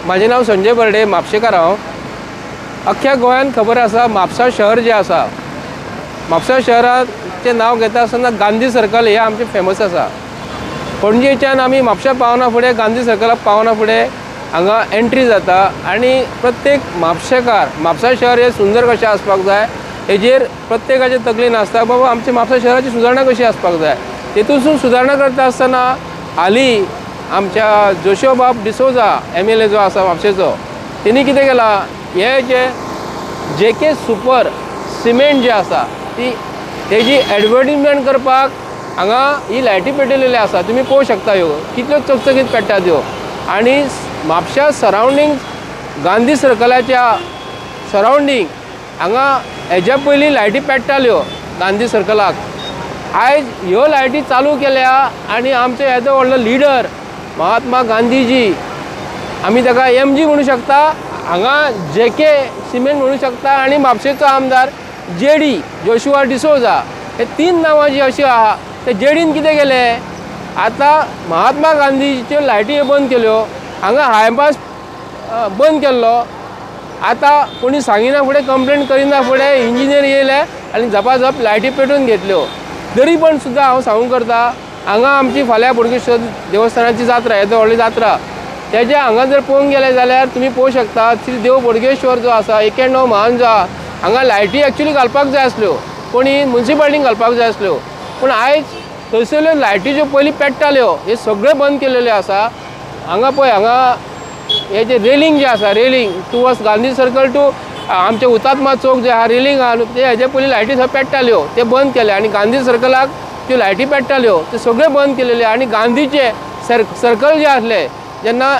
माझे नाव संजय बर्डे, म्हापशेकार हांव. अख्ख्या गोंयांत खबर आसा म्हापसा शहर जे आसा, म्हापसा शहराचें नांव घेता आसतना गांधी सर्कल हे आमचें फेमस आसा. पणजेच्यान आमी म्हापशा पावना फुडें गांधी सर्कलाक पावना फुडें हांगा एंट्री जाता आनी प्रत्येक म्हापशेकार म्हापसा शहर हे सुंदर कशें आसपाक जाय हेजेर प्रत्येकाचे तकलेन आसता बाबा आमच्या म्हापसा शहराची सुदारणा कशी आसपाक जाय. तेतूंतसून सुदारणा करता आसतना हालीं आमच्या जोशुआ डिसोजा MLA जो आसा म्हापशेचो, तेणी कितें केलां, हे जे JK सुपर सिमेंट जे आसा तेजी एडवर्टिजमेंट करपाक हांगा ही लायटी पेटयलेल्यो आसा. तुमी पळोवंक शकता ह्यो कितल्यो चकचकीत पेट्टात ह्यो. आनी म्हापशा सरावंडींग गांधी सर्कलाच्या सरावंडींग हांगा हेज्या पयलीं लायटी पेट्टाल्यो गांधी सर्कलाक. आयज ह्यो लायटी चालू केल्या आनी आमचो येदो व्हडलो लिडर महात्मा गांधीजी, आमी ताका MG म्हणू शकता, हांगा JK सिमेंट म्हणू शकता, आनी म्हापशेचो आमदार JD जोशुआ डिसोजा, हे 3 नांवां जीं अशीं आहा. ते JDन कितें केलें, आतां महात्मा गांधीच्यो लायटी बंद केल्यो, हांगा हायपास बंद केल्लो. आतां कोणी सांगिना फुडें, कंप्लेंट करिना फुडें इंजिनियर येयले आनी झपाझप लायटी पेटोवन घेतल्यो. तरी पण सुद्दां हांव सांगूंक करता, हांगा आमची फाल्यां बोडगेश्वर देवस्थानाची जात्रा, येदो व्हडली जात्रा, तेजे हांगा जर पळोवंक गेले जाल्यार तुमी पळोवंक शकता श्री देव बोडगेश्वर जो आसा, 91 महान जो आहा, हांगा लायटी एक्चुली घालपाक जाय आसल्यो, कोणी म्युन्सिपाल्टीन घालपाक जाय आसल्यो. पूण आयज थंयसरल्यो लायटी ज्यो पयलीं पेट्टाल्यो हे सगळे बंद केलेल्यो आसा. हांगा पळय, हांगा हे जे रेलिंग जे आसा, railing towards Gandhi circle to आमचे हुतात्मा चौक जे आहा, रेलिंग आहा न्हू, ते हेजे पयलीं लायटी थंय पेट्टाल्यो ते बंद केले. आनी गांधी सर्कलाक ज्यो लायटी पेट्टाल्यो ते सगळे बंद केलेले. आनी गांधीचे सर्कल जे आसले, जेन्ना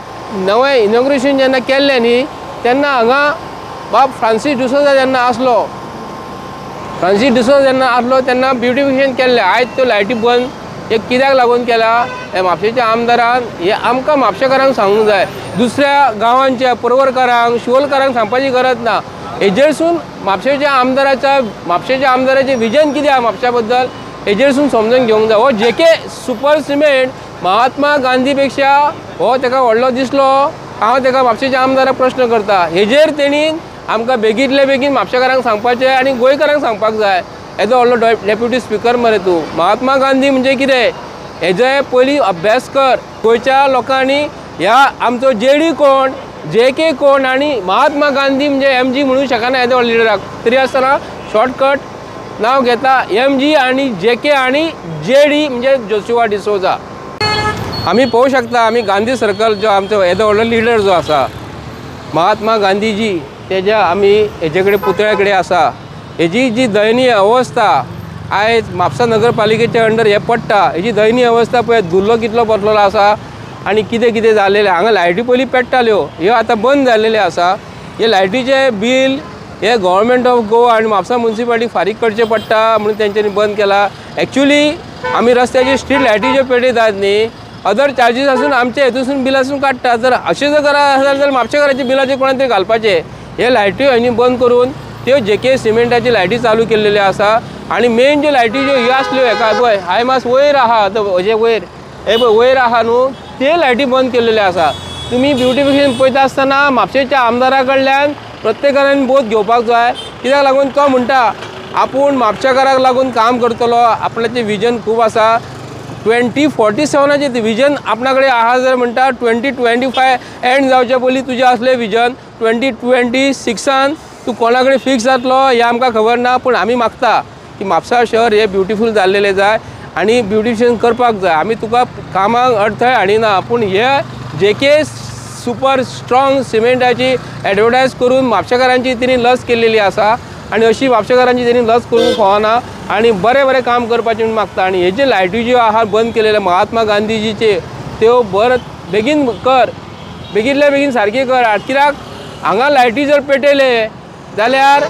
नवें इनॉग्रेशन जेन्ना केल्लें न्ही, तेन्ना हांगा बाब फ्रांसीस डिसोजा जेन्ना आसलो, तेन्ना ब्युटिफिकेशन केल्लें. आयज त्यो लायटी बंद हे कित्याक लागून केला, हे म्हापशेच्या आमदारान हे आमकां म्हापशेकारांक सांगूंक जाय. दुसऱ्या गांवांच्या परवरकारांक, शिवोलकारांक सांगपाची गरज ना. हेजेरसून म्हापशेच्या आमदाराचें विजन कितें आहा म्हापशा बद्दल हेजेरसून समजून घेवंक जाय. हो JK super cement Mahatma Gandhi पेक्षा हो ताका व्हडलो दिसलो. हांव ताका म्हापशेच्या आमदाराक प्रश्न करता, हेजेर तेणी आमकां बेगींतले बेगीन म्हापशेकारांक सांगपाचें आनी गोंयकारांक सांगपाक जाय. येदो व्हडलो डेप्युटी स्पिकर मरे तूं. महात्मा गांधी म्हणजे कितें हेजे पयलीं अभ्यास कर. गोंयच्या लोकांनी ह्या आमचो JD कोण, JK कोण आनी महात्मा गांधी म्हणजे MG म्हणूंक शकना येदो व्हडलो लिडराक. तरी आसतना शॉर्टकट नांव घेता MG आनी JK आनी JD म्हणजे जोशुआ डिसोजा. आमी पळोवंक शकता, आमी गांधी सर्कल जो आमचो येदो व्हडलो लिडर जो आसा महात्मा गांधीजी, तेज्या आमी हेजे कडेन पुतळ्या कडेन आसा. हेजी जी दयनीय अवस्था आयज म्हापसा नगरपालिकेच्या अंडर हे पडटा, हेजी दयनीय अवस्था पळय, धुल्लो कितलो बसलेलो आसा आनी कितें कितें जाल्लेलें. हांगा लायटी पयलीं पेट्टाल्यो, ह्यो आतां बंद जाल्लेले आसा. हे लायटीचे बील हे गव्हर्मेंट ऑफ गोवा आनी म्हापसा म्युन्सिपाल्टीक फारीक करचें पडटा म्हणून तेंच्यांनी बंद केला. एक्चुली आमी रस्त्याचे स्ट्रीट लायटी ज्यो पेटयतात न्ही, अदर चार्जीस आसून आमच्या हेतून बिलासून काडटा. जर अशें जर करा जाल्यार म्हापशेकाराच्या बिलाचेर कोणा तरी घालपाचें. हे लायट्यो हेणी बंद करून त्यो JK सिमेंटाची लायटी चालू केल्ल्यो आसा. आनी मेन ज्यो लायटी ज्यो ह्यो आसल्यो, हेका पळय हाय मास वयर आहा, हेजे वयर हे पळय वयर आहा न्हू, ते लायटी बंद केल्ल्यो आसा. तुमी ब्युटिफिकेशन पळयता आसतना म्हापशेच्या आमदारा कडल्यान प्रत्येकान बोध घेवपाक जाय. कित्याक लागून तो म्हणटा आपूण म्हापशेकाराक लागून काम करतलो, आपणाचें विजन खूब आसा. 2047चे विजन आपणा कडेन आहा जर म्हणटा 2025 एंड जावचे पयलीं तुजें असलें विजन 2026 तूं कोणा कडेन फिक्स जातलो हें आमकां खबर ना. पूण आमी मागता की म्हापसा शहर हे ब्युटिफूल जाल्लेलें जाय आनी ब्युटिफिकेशन करपाक जाय. आमी तुका कामाक अडथळे हाडिना, पूण हे JK सुपर स्ट्रॉंग सिमेंटाची एडवर्टायज करून म्हापशेकारांची तेणी लज केल्लेली आसा आनी अशी म्हापशेकारांची तेणी लज करूंक फावना आनी बरें काम करपाचें म्हूण मागता. आनी हे जे लायटी ज्यो आहा बंद केलेले महात्मा गांधीजीचे, त्यो बेगीन कर, बेगींतल्या बेगीन सारकी कर. कित्याक हांगा लायटी जर पेटयले जाल्यार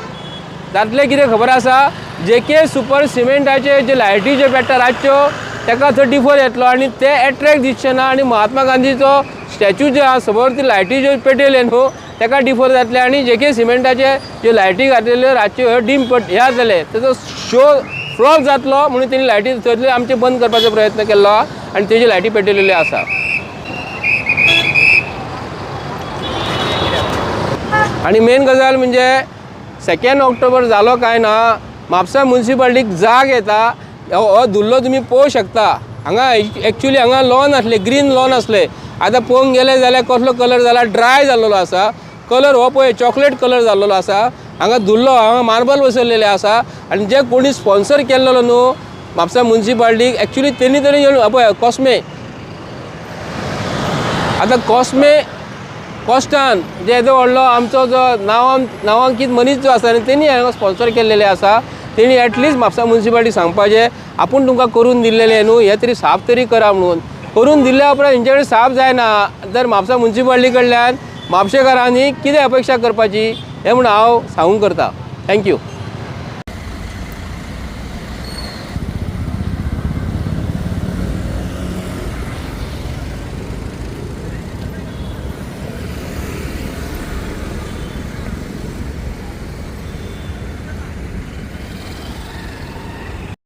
जातलें कितें खबर आसा, JK सुपर सिमेंटाचे जे लायटी ज्यो पेट्टा रातच्यो ताका 34 येतलो आनी ते एट्रॅक्ट दिसचे ना. आनी महात्मा गांधीचो स्टॅच्यू जो आहा समोर ती लायटी ज्यो पेटयले न्हू ताका डिफर जातले आनी JK सिमेंटाचे ज्यो लायटी घातलेल्यो रातच्यो डीम ह्या जाले, तेजो शो फ्लॉप जातलो म्हणून तेणी लायटी थंय आमचे बंद करपाचो प्रयत्न केल्लो आनी तेजी लायटी पेटयलेल्यो आसा. आणि मेन गजाल म्हणजे 2 ऑक्टोबर जालो काय ना, म्हापसा म्युन्सिपाल्टीक जाग येता, हो धुल्लो तुमी पळोवंक शकता. हांगा एक्चुली हांगा लॉन आसले, ग्रीन लॉन आसले. आतां पळोवंक गेले जाल्यार कसलो कलर जाला, ड्राय जाल्लो आसा. कलर हो पळय चॉकलेट कलर जाल्लो आसा. हांगा धुल्लो, हांगा मार्बल बसयल्लेले आसा. आनी जे कोणी स्पॉन्सर केल्लो न्हू म्हापसा म्युन्सिपाल्टीक, एक्चुली तेणी तरी पळय कॉस्मे, आतां कॉस्मे कॉस्टान जे येदो व्हडलो आमचो जो नांवांकीत मनीस जो आसा तेणी हांगा स्पॉन्सर केल्लेले आसा. तेणी एटलिस्ट म्हापसा म्युन्सिपाल्टी सांगपाचें, आपूण तुमकां करून दिल्लेले न्हू, हे तरी साफ तरी करा म्हणून. करून दिल्ल्या उपरांत हेंचे कडेन साफ जायना तर म्हापसा म्युन्सिपाल्टी कडल्यान म्हापशेकारांनी कितें अपेक्षा करपाची हें म्हणून हांव सांगूंक करता. थँक्यू.